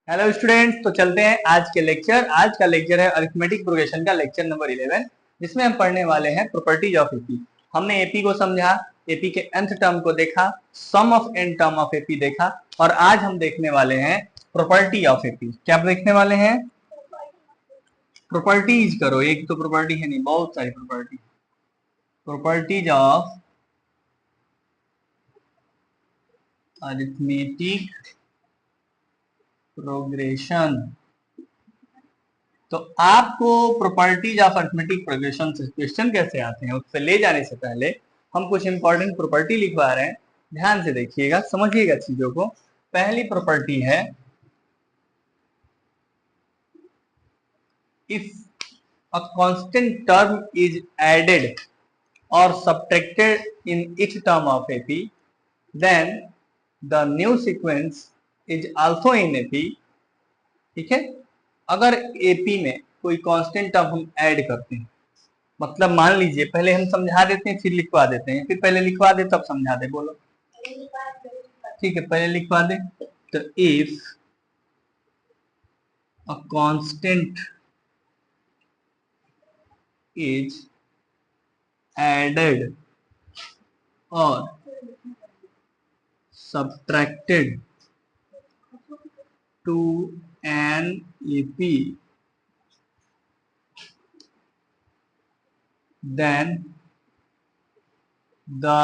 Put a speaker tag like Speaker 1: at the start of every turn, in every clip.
Speaker 1: Hello students, तो चलते हैं आज के लेक्चर। आज का लेक्चर है अरिथमेटिक प्रोग्रेशन का लेक्चर नंबर 11, जिसमें हम पढ़ने वाले हैं प्रॉपर्टीज ऑफ एपी। हमने एपी को समझा, एपी के nth टर्म को देखा, sum of n term of AP देखा, और आज हम देखने वाले हैं प्रॉपर्टी ऑफ एपी। क्या देखने वाले हैं? प्रॉपर्टीज करो, एक तो प्रॉपर्टी है नहीं, बहुत सारी property. Properties of arithmetic progression. तो आपको प्रॉपर्टीज ऑफ अरिथमेटिक प्रोग्रेशन से क्वेश्चन कैसे आते हैं, उससे ले जाने से पहले हम कुछ इंपॉर्टेंट प्रॉपर्टी लिखवा रहे हैं। ध्यान से देखिएगा, समझिएगा चीजों को। पहली प्रॉपर्टी है, if a constant term is added और subtracted in each term of AP, then the new sequence is also in AP. ठीक है, अगर एपी में कोई कांस्टेंट टर्म हम ऐड करते हैं, मतलब मान लीजिए, पहले हम समझा देते हैं फिर लिखवा देते हैं, फिर पहले लिखवा दे तब समझा दे। बोलो, ठीक है, पहले लिखवा दे। तो if a constant is added और subtracted to an AP, then the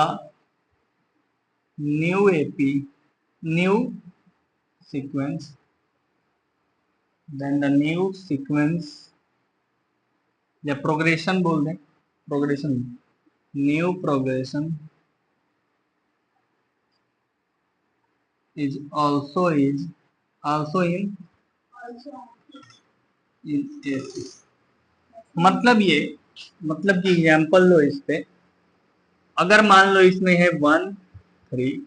Speaker 1: new AP, new sequence, then the new sequence या प्रोग्रेशन बोल दें, progression, new progression is also in AP। मतलब ये, मतलब कि एग्जाम्पल लो इस पे। अगर मान लो इसमें है 1 3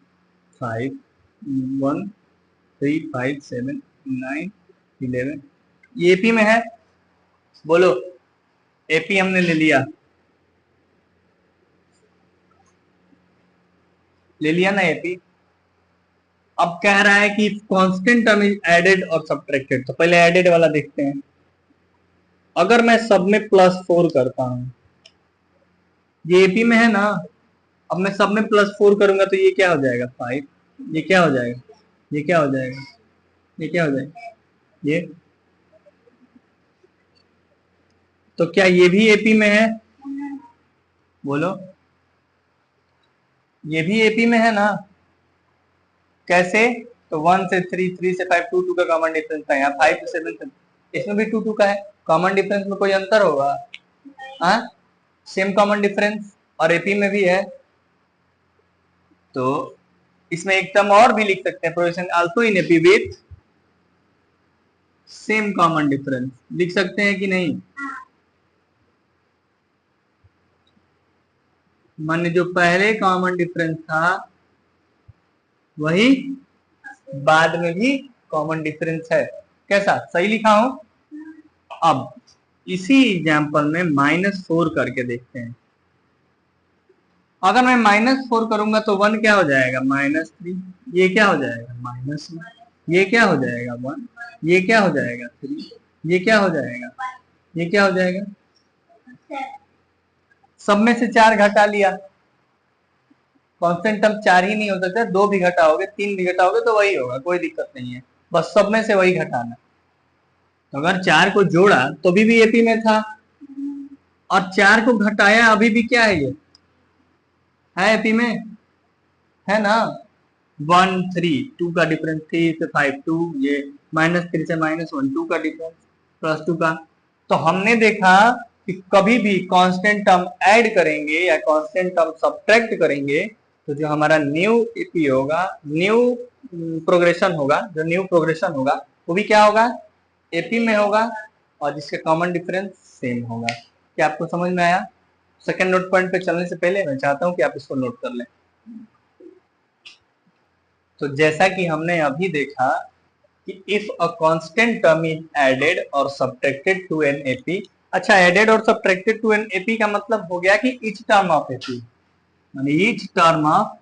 Speaker 1: 5 1 3 5 7 9 11, ये एपी में है। बोलो, एपी हमने ले लिया, ले लिया ना एपी। अब कह रहा है कि कांस्टेंट टर्म इज एडेड और सब्ट्रैक्टेड। तो पहले एडेड वाला देखते हैं। अगर मैं सब में +4 करता हूं, ये एपी में है ना, अब मैं सब में +4 करूंगा तो ये क्या हो जाएगा 5, ये क्या हो जाएगा, ये क्या हो जाएगा, ये क्या हो जाएगा, ये। तो क्या ये भी एपी में है? बोलो, ये भी एपी में है ना? कैसे? तो 1 से 3, 3 से 5, 2 2 का कॉमन डिफरेंस था। यहाँ 5 से 7 से, इसमें भी 2 2 का है। कॉमन डिफरेंस में कोई अंतर होगा? हाँ, सेम कॉमन डिफरेंस, और एपी में भी है। तो इसमें एक टर्म और भी लिख सकते हैं, progression also in AP with same common difference, लिख सकते हैं कि नहीं? माने जो पहले कॉमन डिफरेंस था वही बाद में भी कॉमन डिफरेंस है। कैसा, सही लिखा हूं? अब इसी एग्जाम्पल में -4 करके देखते हैं। अगर मैं -4 करूंगा तो 1 क्या हो जाएगा, -3, ये क्या हो जाएगा -1, ये क्या हो जाएगा 1, ये क्या हो जाएगा 3, ये क्या हो जाएगा, ये क्या हो जाएगा। सब में से 4 घटा लिया। कांस्टेंट टर्म 4 ही नहीं हो सकता, 2 भी घटाओगे, 3 भी घटाओगे तो वही होगा, कोई दिक्कत नहीं है। बस सब में से वही घटाना। तो अगर 4 को जोड़ा तो भी एपी में था, और 4 को घटाया अभी भी क्या है, ये है एपी में, है ना। 1 3 2 का डिफरेंस, 3 से 5 2, ये -3 से -1 2 का डिफरेंस, +2 का। तो हमने देखा कि कभी भी कांस्टेंट टर्म ऐड करेंगे या कांस्टेंट टर्म सब्ट्रैक्ट करेंगे तो जो हमारा न्यू एपी होगा, न्यू प्रोग्रेशन होगा, जो न्यू प्रोग्रेशन होगा वो भी क्या होगा, एपी में होगा, और जिसके कॉमन डिफरेंस सेम होगा। क्या आपको समझ में आया? सेकंड नोट पॉइंट पे चलने से पहले मैं चाहता हूं कि आप इसको नोट कर लें। तो जैसा कि हमने अभी देखा कि if a constant term is added और सब्ट्रैक्टेड टू एन एपी। अच्छा, एडेड और सब्ट्रैक्टेड टू एन एपी का मतलब हो गया कि ईच टर्म ऑफ एपी, माने ईच टर्म ऑफ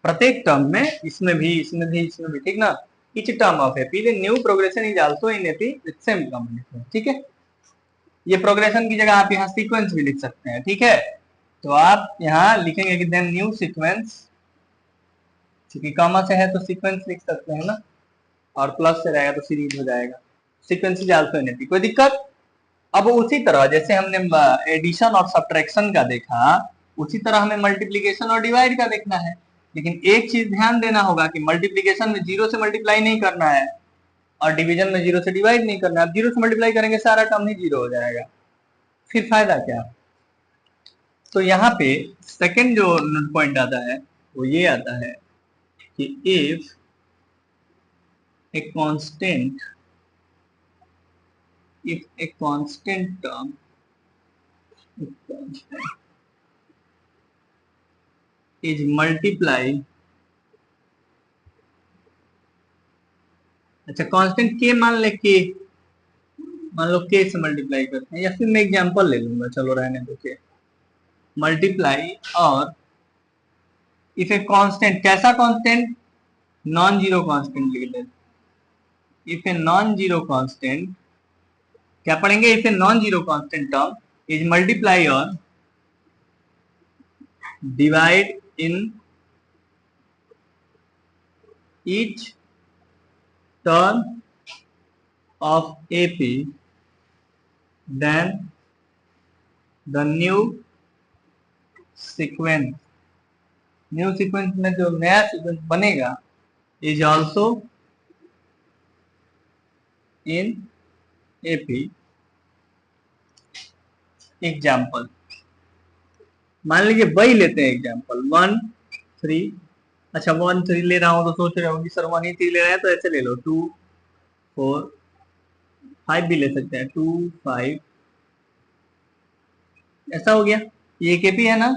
Speaker 1: प्रत्येक टर्म में, इसमें भी, इसमें भी, इसमें भी, ठीक ना। each term of AP the new progression is also in AP with same common difference, ठीक है। ये प्रोग्रेशन की जगह आप यहाँ सीक्वेंस भी लिख सकते हैं, ठीक है। तो आप यहाँ लिखेंगे कि देन न्यू सीक्वेंस, क्योंकि कॉमा से है तो सीक्वेंस लिख सकते हैं ना, और प्लस से रहेगा तो सीरीज हो जाएगा। Sequence is also in AP, कोई दिक्कत। अब उसी तरह जैसे हमने एडिशन और सब्ट्रैक्शन का देखा, उसी तरह हमें मल्टीप्लीकेशन और डिवाइड का देखना है। लेकिन एक चीज ध्यान देना होगा कि मल्टीप्लीकेशन में 0 से मल्टीप्लाई नहीं करना है और डिवीजन में 0 से डिवाइड नहीं करना है। अब 0 से मल्टीप्लाई करेंगे सारा टर्म ही 0 हो जाएगा, फिर फायदा क्या। तो यहाँ पे सेकंड जो पॉइंट आता है वो ये आता है कि if a constant, if a constant term is multiplied, अच्छा कांस्टेंट के मान ले, के मान लो के से मल्टीप्लाई करते हैं, या फिर मैं एग्जांपल ले लूंगा, चलो रहने दो, के मल्टीप्लाई। और इफ ए कांस्टेंट, कैसा कांस्टेंट, नॉन जीरो कांस्टेंट लिख लेते। If a non zero constant, क्या पढ़ेंगे, if a non zero constant term is multiply और divide in each term of AP, then the new sequence में जो नया सीक्वेंस बनेगा is also in AP। Example मान लीजिए वही लेते हैं एग्जाम्पल 1 3, अच्छा 1 3 ले रहा हूं तो सोच रहे होंगे सर 1 ही 3 ले रहे हैं, तो ऐसे ले लो 2 4 5 भी ले सकते हैं, 2 5, ऐसा हो गया। ये केपी है ना,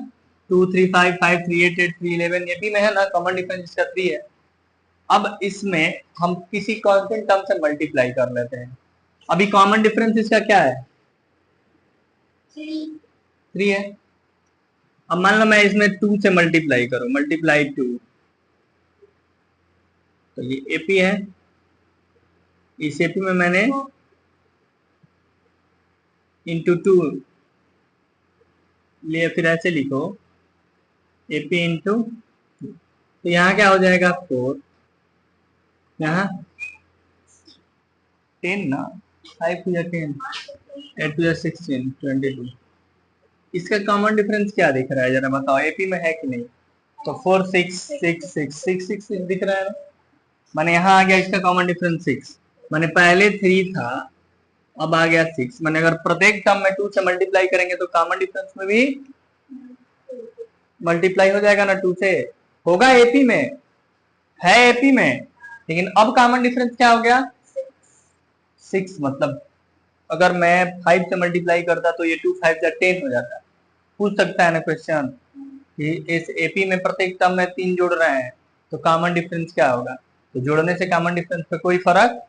Speaker 1: 2 3 5 5 3 8 8 3 11, ये भी में है ना, कॉमन डिफरेंस इसका 3 है। अब इसमें हम किसी कांस्टेंट टर्म से मल्टीप्लाई कर लेते हैं। अभी कॉमन डिफरेंस इसका क्या है, 3 है। अब मान लो मैं इसमें 2 से मल्टीप्लाई करूं, मल्टीप्लाई 2, तो ये एपी है। इस एपी में मैंने इंटू 2 लिए, फिर ऐसे लिखो एपी इंटू, तो यहाँ क्या हो जाएगा 4, यहाँ 10 ना, 5 to 10, 8 to 16, 22। इसका कॉमन डिफरेंस क्या दिख रहा है जरा बताओ, एपी में है कि नहीं। तो 4 6 6 6 6 6 दिख रहा है ना, माने यहाँ आ गया इसका कॉमन डिफरेंस 6, माने पहले 3 था अब आ गया 6, माने अगर प्रत्येक टर्म में 2 से मल्टीप्लाई करेंगे तो कॉमन डिफरेंस में भी मल्टीप्लाई हो जाएगा ना 2 से, होगा एपी में, है एपी में। लेकिन अब कॉमन डिफरेंस क्या हो गया 6, मतलब अगर मैं 5 से मल्टीप्लाई करता तो ये 2 5 या 10 हो जाता। पूछ सकता है ना क्वेश्चन कि इस एपी में प्रत्येक टर्म में 3 जोड़ रहे हैं तो कॉमन डिफरेंस क्या होगा, तो जोड़ने से कॉमन डिफरेंस पे कोई फर्क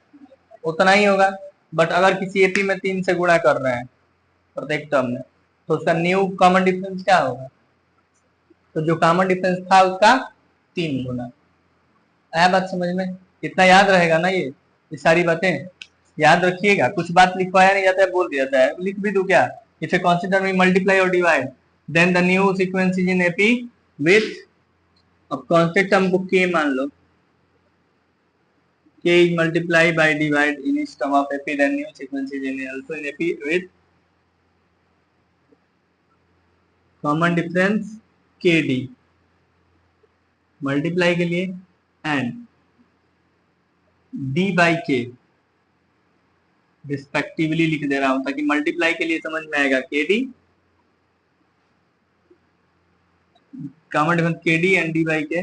Speaker 1: उतना ही होगा। बट अगर किसी एपी में 3 से गुणा कर रहे हैं प्रत्येक टर्म में तो उसका न्यू कॉमन डिफरेंस क्या होगा, तो जो कॉमन डिफरेंस था उसका 3 गुना। आया बात समझ में, कितना याद रहेगा ना ये सारी बातें याद रखिएगा। कुछ बात लिखवाया नहीं जाता है, बोल दिया जाता है, लिख भी दूं क्या, इफ ए कांस्टेंट टर्म में मल्टीप्लाई और divide then the new sequence is in AP with, अब कांस्टेंट टर्म को के मान लो, K is multiply by divide in each term of AP then new sequence is in also in AP with common difference K D multiply के लिए and D by K respectively लिख दे रहा हूं ताकि मल्टीप्लाई के लिए समझ में आएगा, के D common difference K D and D by के,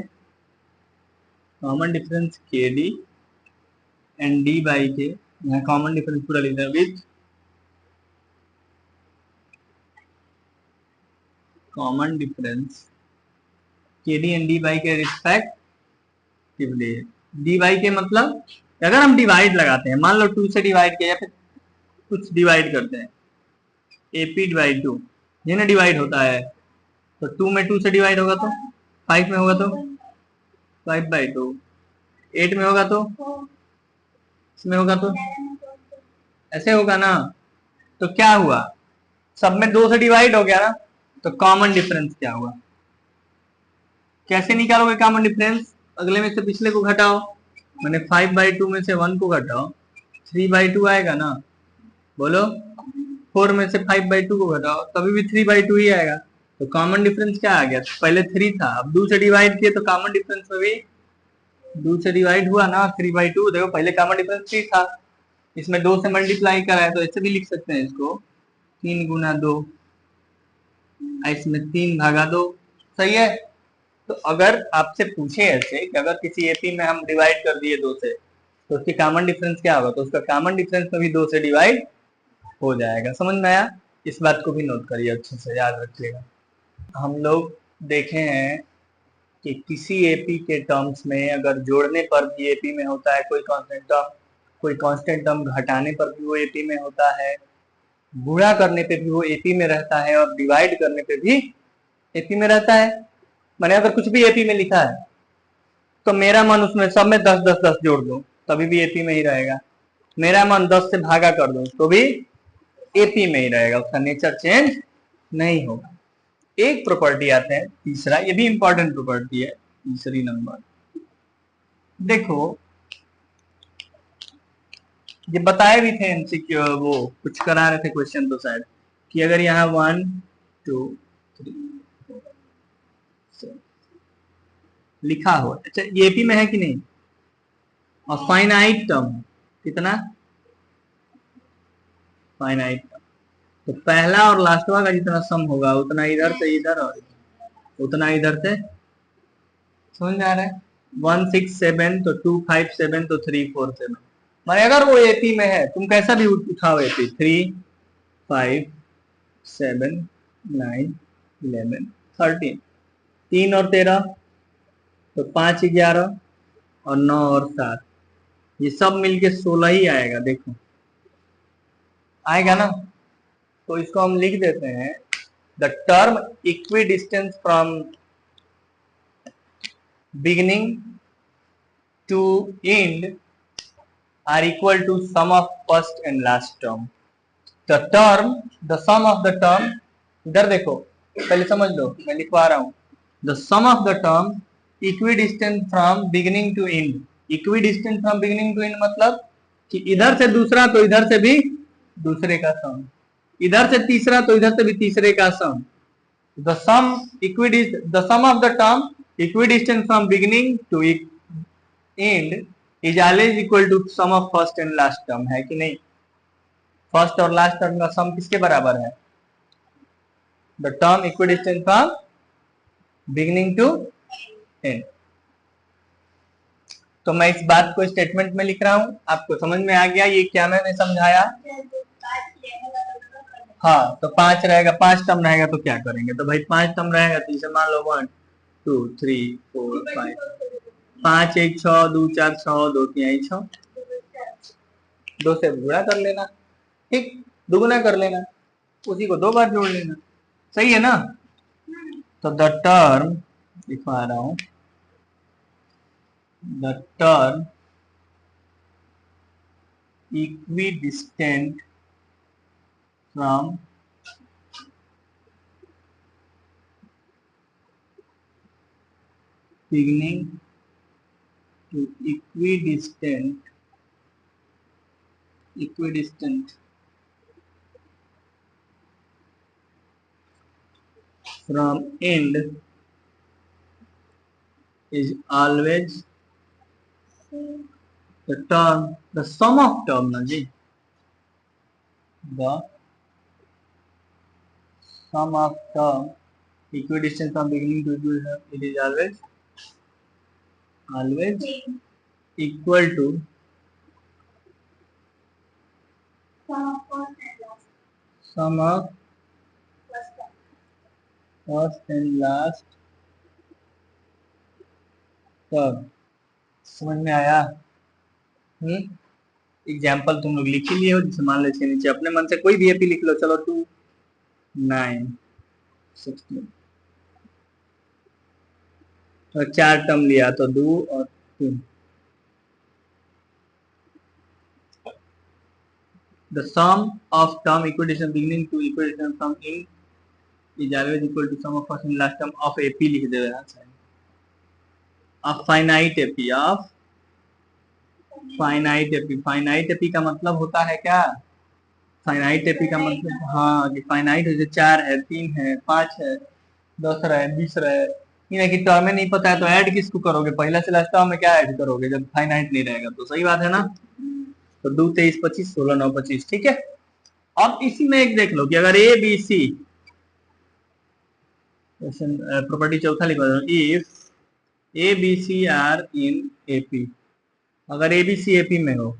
Speaker 1: common difference K D and D by के, यहाँ कॉमन डिफरेंस पूरा लिख रहा है with common difference K D and D by K respectively. D by के मतलब अगर हम डिवाइड लगाते हैं, मान लो 2 से डिवाइड किया या फिर कुछ डिवाइड करते हैं, एपी डिवाइड 2 ये ना डिवाइड होता है, तो 2 में 2 से डिवाइड होगा तो 5 में होगा तो 5/2 8 में होगा तो इसमें होगा तो ऐसे होगा ना। तो क्या हुआ, सब में 2 से डिवाइड हो गया ना, तो कॉमन डिफरेंस क्या हुआ? कैसे निकालोगे कॉमन डिफरेंस? अगले में से पिछले को घटाओ, मैंने 5/2 में से 1 को घटाओ, 3/2 आएगा ना। बोलो 4 में से 5/2 को घटाओ, तभी भी 3/2 ही आएगा। तो कॉमन डिफरेंस क्या आ गया? पहले 3 था, अब 2 से डिवाइड किए तो कॉमन डिफरेंस में भी 2 से डिवाइड हुआ ना। 3/2 देखो, पहले कॉमन डिफरेंस 3 था, इसमें 2 से मल्टीप्लाई करा है, तो ऐसे भी लिख सकते हैं इसको 3 गुना 2, इसमें 3/2। सही है। तो अगर आपसे पूछे ऐसे कि अगर किसी एपी में हम डिवाइड कर दिए 2 से, तो उसकी कॉमन डिफरेंस क्या होगा, तो उसका कॉमन डिफरेंस में भी 2 से डिवाइड हो जाएगा। समझ में आया? इस बात को भी नोट करिए, अच्छे से याद रखिएगा। हम लोग देखे हैं कि किसी एपी के टर्म्स में अगर जोड़ने पर भी एपी में होता है कोई कांस्टेंट टर्म, कोई कांस्टेंट टर्म घटाने पर भी वो एपी में होता है, गुणा करने पे भी वो एपी में रहता है, और डिवाइड करने पे भी एपी में रहता है। मैंने अगर कुछ भी एपी में लिखा है तो मेरा मन उसमें सब में 10 10 10 जोड़ दो, तभी भी एपी में ही रहेगा। मेरा मन 10 से भागा कर दो तो भी एपी में ही रहेगा, उसका नेचर चेंज नहीं होगा। एक प्रॉपर्टी आते हैं तीसरा, ये भी इंपॉर्टेंट प्रॉपर्टी है, तीसरी नंबर। देखो ये बताए भी थे एमसीक्यू, वो कुछ करा रहे थे क्वेश्चन तो शायद, कि अगर यहाँ 1 2 3 4 लिखा हो, अच्छा ये एपी में है कि नहीं, और फाइनाइट टर्म, कितना फाइनाइट, तो पहला और लास्टवा का जितना सम होगा उतना इधर से इधर और उतना इधर से। समझ में आ रहा है? 1 6 7 तो 2 5 7 तो 3 4 7। माने अगर वो एपी में है, तुम कैसा भी उठाओ एपी, 3 5 7 9 11 13, 3 और 13 तो 5 11 और 9 और 7, ये सब मिलके 16 ही आएगा। देखो आएगा ना। तो इसको हम लिख देते हैं, the term equidistance from beginning to end are equal to sum of first and last term. The sum of the term, इधर देखो पहले समझ लो, मैं लिखवा रहा हूँ, the sum of the term equidistant from beginning to end. equidistant from beginning to end मतलब कि इधर से दूसरा तो इधर से भी दूसरे का सम, इधर से तीसरा तो इधर से भी तीसरे का सम। The sum of the term equidistant from beginning to end is always equal to sum of first and last term, है कि नहीं? फर्स्ट और लास्ट टर्म का सम किसके बराबर है? The term equidistant from beginning to end. तो मैं इस बात को स्टेटमेंट में लिख रहा हूं, आपको समझ में आ गया ये क्या मैंने समझाया? हाँ, तो 5 रहेगा, 5 टर्म रहेगा तो क्या करेंगे, तो भाई 5 टर्म रहेगा तो इसे मान लो 1 2 3 4 5, 5 1 6 2 4 6 2 3 6, 2 से गुणा कर लेना, ठीक, दुगुना कर लेना, उसी को 2 बार जोड़ लेना। सही है ना? तो द टर्म लिखवा रहा हूं, the term equidistant from beginning to equidistant from end is always the sum of term ना जी, the sum of term equidistant from beginning to equidistant, it is always equal to sum of first and last term। समझ में आया? Example तुम लोग लिख ही लिए हो, जैसे मान लो इसके नीचे अपने मन से कोई भी एपी लिख लो, चलो 2 9 16 और 4 टर्म लिया तो 2 और 3। The sum of term equation beginning to equation from in is always equal to sum of first and last term of AP लिख दे रहा है। of finite AP, of finite AP। finite AP का मतलब होता है क्या? फाइनाइट एपी का मतलब हाँ कि फाइनाइट है, जो 4 है, 3 है, 5 है, 10 रहे, 20 रहे, इन्हें की टर्म में नहीं पता है तो ऐड किसको करोगे? पहला से लास्ट टर्म में क्या ऐड करोगे जब फाइनाइट नहीं रहेगा? तो सही बात है ना। तो 2 23 25 16 9 25, ठीक है। अब इसी में एक देख लो कि अगर ए बी सी, प्रॉपर्टी चौथा लिखवा दो, if A B C are in AP, अगर ए बी सी एपी में हो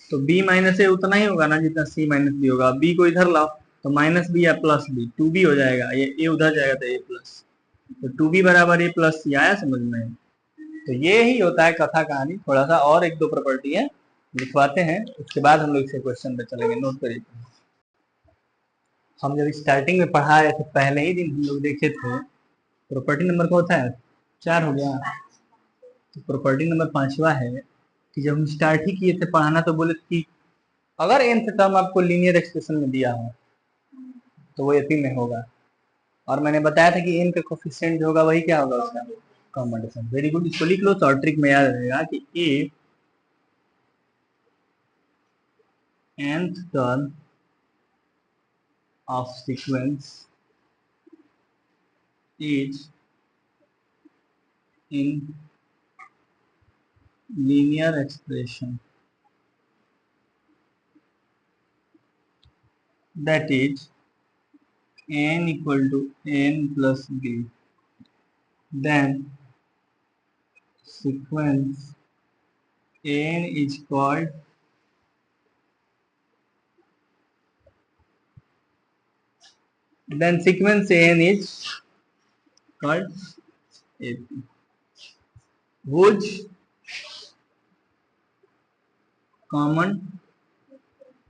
Speaker 1: तो बी माइनस ए उतना ही होगा ना जितना सी माइनस बी होगा। बी को इधर लाओ तो माइनस बी या प्लस बी, टू बी हो जाएगा, ये ए उधर जाएगा तो ए प्लस, तो टू बी बराबर ए प्लस सी। आया समझ में? तो ये ही होता है कथा कहानी। थोड़ा सा और एक दो प्रॉपर्टी है लिखवाते हैं, उसके बाद हम लोग इसे क्वेश्चन पे चलेंगे। नोट करिए, हम जब स्टार्टिंग में पढ़ा रहे थे पहले ही दिन हम लोग देखे थे, प्रॉपर्टी नंबर क्या होता है? 4 हो गया। तो प्रॉपर्टी नंबर 5वां है कि जब हम स्टार्ट ही किए थे पढ़ाना तो बोले कि अगर nth टर्म आपको लीनियर एक्सप्रेशन में दिया हो तो वो एपी में होगा, और मैंने बताया था कि n का कोफिशिएंट जो होगा वही क्या होगा? उसका कॉमन डिफरेंस। वेरी गुड, इसको लिख लो तो ट्रिक में याद रहेगा कि if nth term of sequence is in linear expression, that is n equal to n plus b, then sequence n is called AP, whose common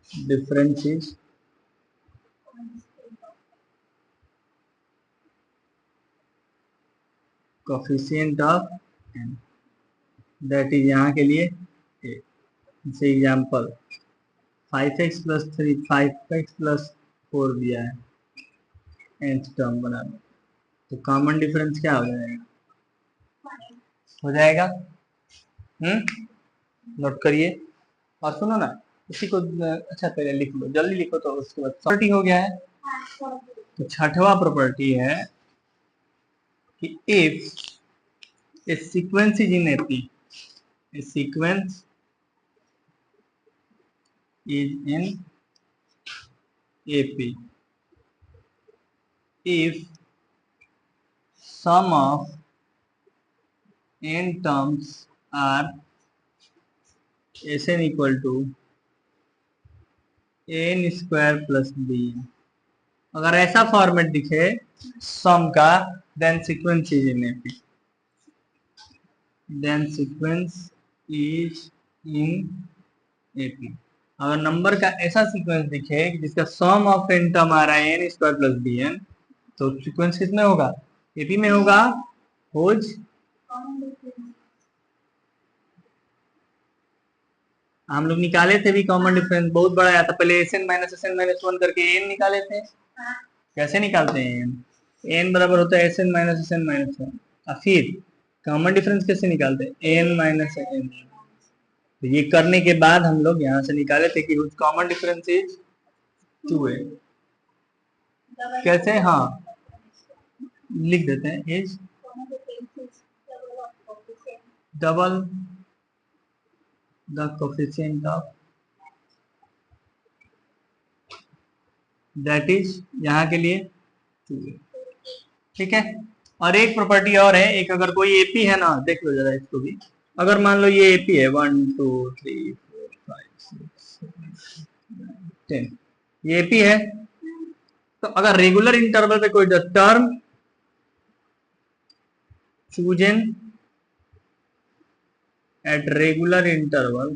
Speaker 1: difference is coefficient of n, that is यहाँ के लिए a। जैसे example 5x plus 3, 5x plus 4 दिया है, nth term बना लो, तो common difference क्या हो जाएगा? हो जाएगा। नोट करिए और सुनो ना, इसी को अच्छा पहले लिख लो, जल्दी लिखो तो उसके बाद प्रॉपर्टी हो गया है। तो 6वां प्रॉपर्टी है कि if A sequence is in AP, A sequence is in AP if sum of n terms are Sn equal to n square plus bn, अगर ऐसा फॉर्मेट दिखे सम का, then sequence is in AP, then sequence is in AP. अगर number का ऐसा sequence दिखे जिसका sum of N term आ रहा है n square plus B N, तो सीक्वेंस किसमें होगा? एपी में होगा। होज हम लोग निकाले थे भी कॉमन डिफरेंस, बहुत बड़ा आया था पहले, Sn माइनस Sn माइनस 1 करके n निकाले थे। कैसे निकालते हैं? n बराबर होता है Sn माइनस Sn माइनस 1, और फिर कॉमन डिफरेंस कैसे निकालते हैं? n minus n। तो ये करने के बाद हम लोग यहाँ से निकाले थे कि कॉमन डिफरेंस इज 2a। कैसे? हाँ लिख देते हैं, is double the coefficient of, that is यहाँ के लिए 2a, ठीक है। और एक प्रॉपर्टी और है, एक अगर कोई एपी है ना, देख लो जरा इसको भी, अगर मान लो ये एपी है 1 2 3 4 5 6 7 10, ये एपी है, तो अगर रेगुलर इंटरवल पे कोई term chosen at regular interval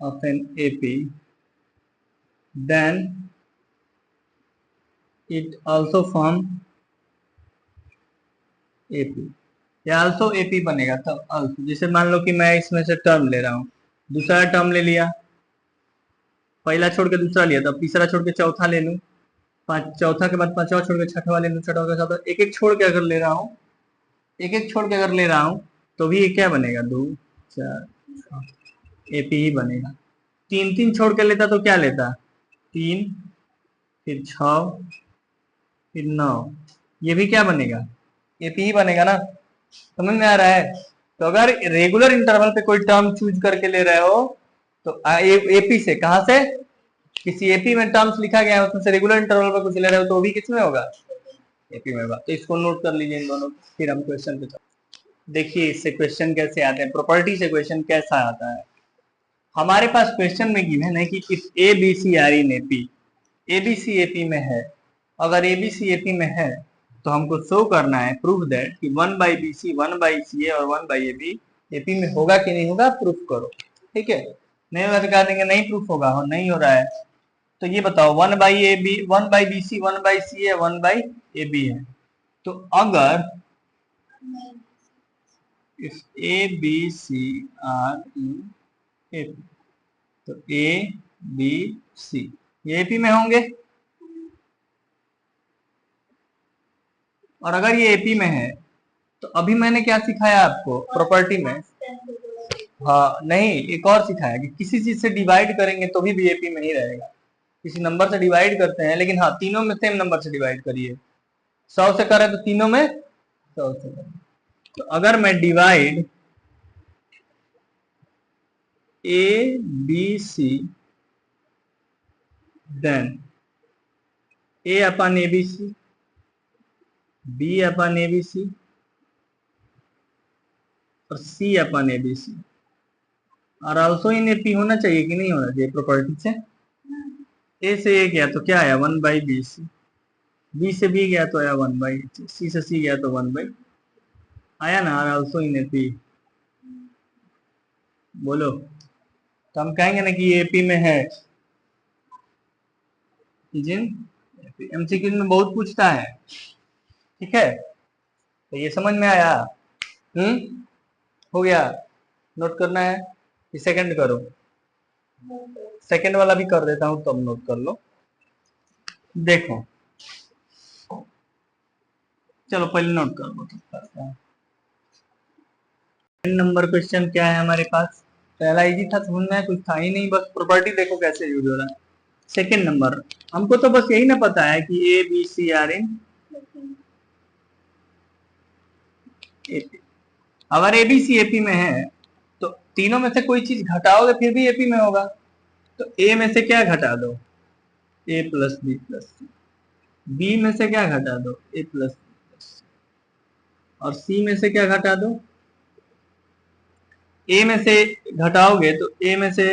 Speaker 1: of an AP, then it also form AP, या आल्सो एपी बनेगा। तो आल्सो, जैसे मान लो कि मैं इसमें से टर्म ले रहा हूँ, दूसरा टर्म ले लिया, पहला छोड़ के दूसरा लिया, तब तीसरा छोड़ के चौथा ले लूँ, चौथा के बाद पांचवा छोड़ के छठवा ले लूँ, छठवा के साथ एक एक छोड़ के अगर ले रहा हूँ, एक एक छोड़ के अगर ले रहा हूँ, तो भी ये क्या बनेगा, 2 4 6 एपी ही बनेगा। तीन तीन छोड़ के लेता तो क्या लेता, 3 फिर 6 फिर 9, ये भी क्या बनेगा, एपी ही बनेगा ना। समझ में आ रहा है। तो अगर रेगुलर इंटरवल पे कोई टर्म चूज करके ले रहे हो तो एपी से, कहां से, किसी एपी में टर्म्स लिखा गया है उसमें से रेगुलर इंटरवल पे कुछ ले रहे हो तो वो भी किसमें होगा, एपी में होगा। तो इसको नोट कर लीजिए इन दोनों, फिर हम क्वेश्चन पे चलते। देखिए इससे क्वेश्चन कैसे आते हैं, प्रॉपर्टी से क्वेश्चन कैसा आता है। हमारे पास क्वेश्चन में गिवन है कि if A B C are in AP, A B C AP में है। अगर ए बी सी एपी में है तो हमको शो करना है, प्रूफ दैट कि 1 by B C, 1 by C ए और 1 बाई ए बी एपी में होगा कि नहीं होगा, प्रूफ करो। ठीक है, नहीं होगा तो कह देंगे नहीं प्रूफ होगा, हो नहीं हो रहा है। तो ये बताओ 1 by A B, 1 by B C, 1 by C A, 1 by A B है। तो अगर if A B C are in AP, तो ए बी सी ये एपी में होंगे। और अगर ये एपी में है तो अभी मैंने क्या सिखाया आपको प्रॉपर्टी में, हाँ नहीं, एक और सिखाया कि किसी चीज से डिवाइड करेंगे तो भी एपी में ही रहेगा। किसी नंबर से डिवाइड करते हैं, लेकिन हाँ तीनों में सेम नंबर से डिवाइड करिए। 100 से करें तो तीनों में 100 से करें। तो अगर मैं divide A B C then A upon A B C, B upon A B C और सी अपन ए बी सी, और ऑल्सो इन एपी होना चाहिए कि नहीं होना चाहिए प्रॉपर्टी से। ए से ए गया तो क्या आया, 1 बाई बी सी, बी से बी गया तो आया 1 बाई सी, से सी गया तो 1 बाई, आया ना, और ऑल्सो इन एपी। बोलो, तो हम कहेंगे ना कि ये एपी में है। एमसीक्यू में बहुत पूछता है। ठीक है, तो ये समझ में आया। हो गया, नोट करना है कि सेकंड करो, सेकंड वाला भी कर देता हूं तब नोट कर लो। देखो चलो पहले नोट कर लो। नंबर क्वेश्चन क्या है हमारे पास, पहला इजी था, समझ में कुछ था ही नहीं, बस प्रॉपर्टी देखो कैसे यूज हो रहा है। सेकंड नंबर, हमको तो बस यही ना पता है कि A B C are in AP. अगर ए बी सी एपी में है तो तीनों में से कोई चीज घटाओगे फिर भी एपी में होगा। तो ए में से क्या घटा दो, ए प्लस बी प्लस सी, बी में से क्या घटा दो, ए प्लस बी प्लस सी, और सी में से क्या घटा दो, ए में से घटाओगे तो ए में से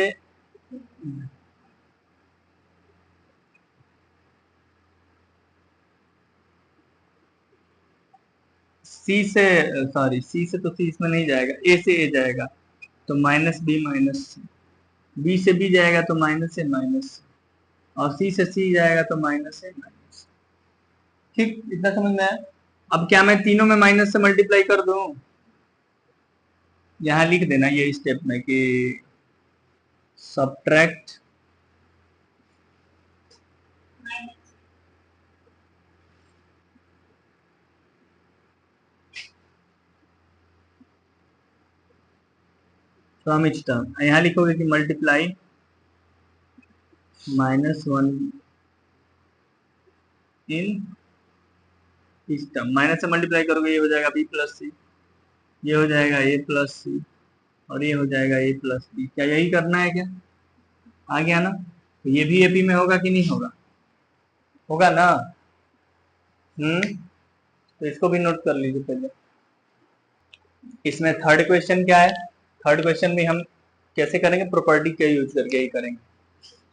Speaker 1: सी से, सॉरी सी से तो सी इसमें नहीं जाएगा, ए से ए जाएगा तो माइनस सी, बी से बी जाएगा तो माइनस सी, और सी से सी जाएगा तो माइनस सी। ठीक, इतना समझ में आया। अब क्या मैं तीनों में माइनस से मल्टीप्लाई कर दूं, यहां लिख देना ये स्टेप में कि सब्ट्रैक्ट फ्रॉम इच टर्म, यहां लिखोगे कि मल्टीप्लाई -1 इन इस टर्म, माइनस से मल्टीप्लाई करोगे ये हो जाएगा बी प्लस सी, ये हो जाएगा ए प्लस सी, और ये हो जाएगा ए प्लस बी। क्या यही करना है क्या, आ गया ना। तो ये भी एपी में होगा कि नहीं होगा, होगा ना। तो इसको भी नोट कर लीजिए पहले। इसमें थर्ड क्वेश्चन क्या है, थर्ड क्वेश्चन भी हम कैसे करेंगे, प्रॉपर्टी का यूज करके ही करेंगे।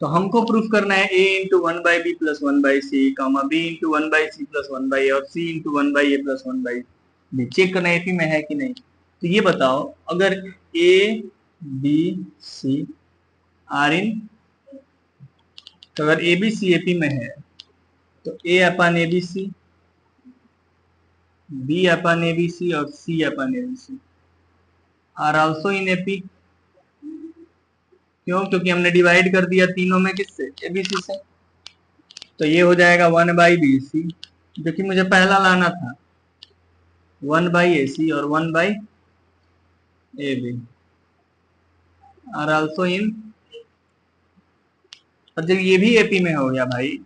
Speaker 1: तो हमको प्रूफ करना है a into 1 by b plus 1 by c, b into 1 by c plus 1 by, और c into 1 by a plus 1 by b. Check करना है एपी में है कि नहीं। तो ये बताओ अगर ए बी सी आर इन, तो अगर ए बी सी एपी में है तो a upon A B C B upon A B C और सी upon A B C are also in AP. क्यों? क्योंकि हमने डिवाइड कर दिया तीनों में किससे, एबीसी से। तो ये हो जाएगा 1/BC, जो कि मुझे पहला लाना था, 1/AC और 1/AB आर ऑल्सो इन। और जब ये भी एपी में हो गया भाई,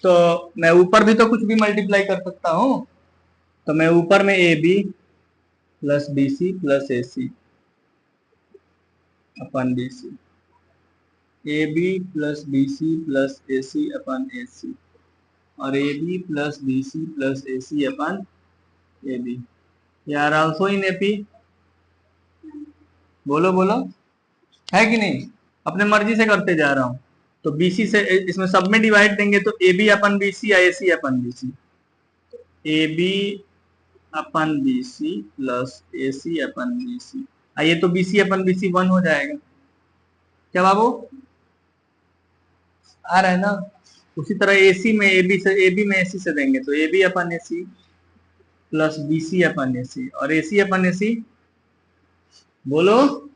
Speaker 1: तो मैं ऊपर भी तो कुछ भी मल्टीप्लाई कर सकता हूँ। तो मैं ऊपर में a B plus b c plus A C upon b c, a B plus b c plus A C upon a c, और a B plus b c plus A C upon A b, ये are also in AP. बोलो बोलो, है कि नहीं? अपने मर्जी से करते जा रहा हूँ। तो बीसी से इसमें सब में डिवाइड देंगे तो ए बी अपन बी सी या a C upon b c, a b upon b c plus A C upon b c. ये तो बी सी अपन बी सी 1 हो जाएगा। क्या बाबू आ रहा है ना? उसी तरह ए सी में ए बी में ए सी से देंगे तो ए b upon a c plus b C upon a c, और ए सी अपन ए सी, बोलो,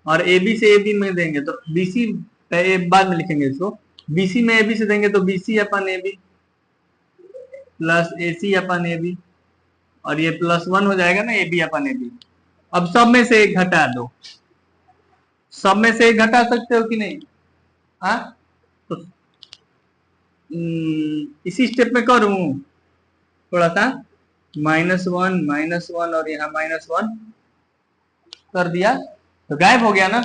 Speaker 1: और ए बी से ए बी में देंगे तो बी सी, बाद में लिखेंगे इसको, बीसी में ए बी से देंगे तो B C upon A B plus A C upon A B, और ये +1 हो जाएगा ना ए बी अपन ए बी। अब सब में से एक घटा दो, सब में से एक घटा सकते हो कि नहीं? हाँ, तो इसी स्टेप में करूं थोड़ा सा, -1 और यहाँ -1 कर दिया तो गायब हो गया ना।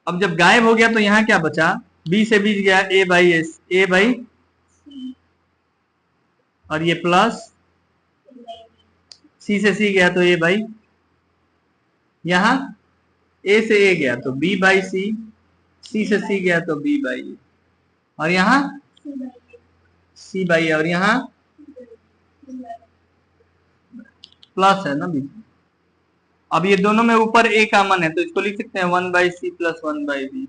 Speaker 1: अब जब गायब हो गया तो यहाँ क्या बचा, बी से बीच गया ए बाई एस, ए बाई, और ये प्लस सी से सी गया तो ए बाई, यहाँ ए से ए गया तो बी बाई सी, सी से सी गया तो बी बाई ए, और यहाँ सी बाई, और यहाँ प्लस है ना बी। अब ये दोनों में ऊपर ए कॉमन है तो इसको लिख सकते हैं 1/C प्लस 1/B।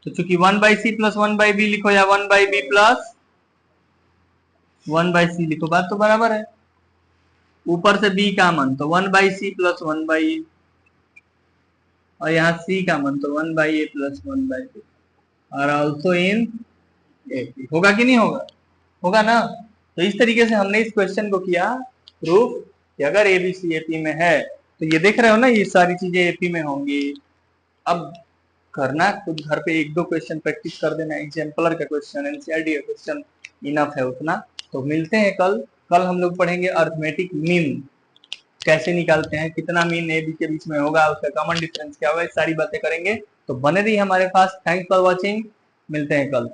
Speaker 1: तो चूंकि 1/C प्लस 1/B लिखो या 1/B प्लस 1/C लिखो, बात तो बराबर है। ऊपर से b कॉमन तो 1/C प्लस 1/A, और यहाँ c कॉमन तो 1/A प्लस 1/B, और ऑल्सो इन AP। होगा कि नहीं होगा? होगा ना। तो इस तरीके से हमने इस क्वेश्चन को किया प्रूफ कि अगर ABC AP में है तो ये देख रहे हो ना, ये सारी चीजें AP में होंगी। अब करना खुद घर पे 1-2 क्वेश्चन प्रैक्टिस कर देना, एग्जाम्पलर का क्वेश्चन, एनसीईआरटी का क्वेश्चन इनफ है उतना। तो मिलते हैं कल। कल हम लोग पढ़ेंगे अर्थमेटिक मीन कैसे निकालते हैं, कितना मीन ए बी के बीच में होगा, उसका कॉमन डिफरेंस क्या होगा, सारी बातें करेंगे। तो बने रहिए हमारे पास। थैंक्स फॉर वॉचिंग, मिलते हैं कल।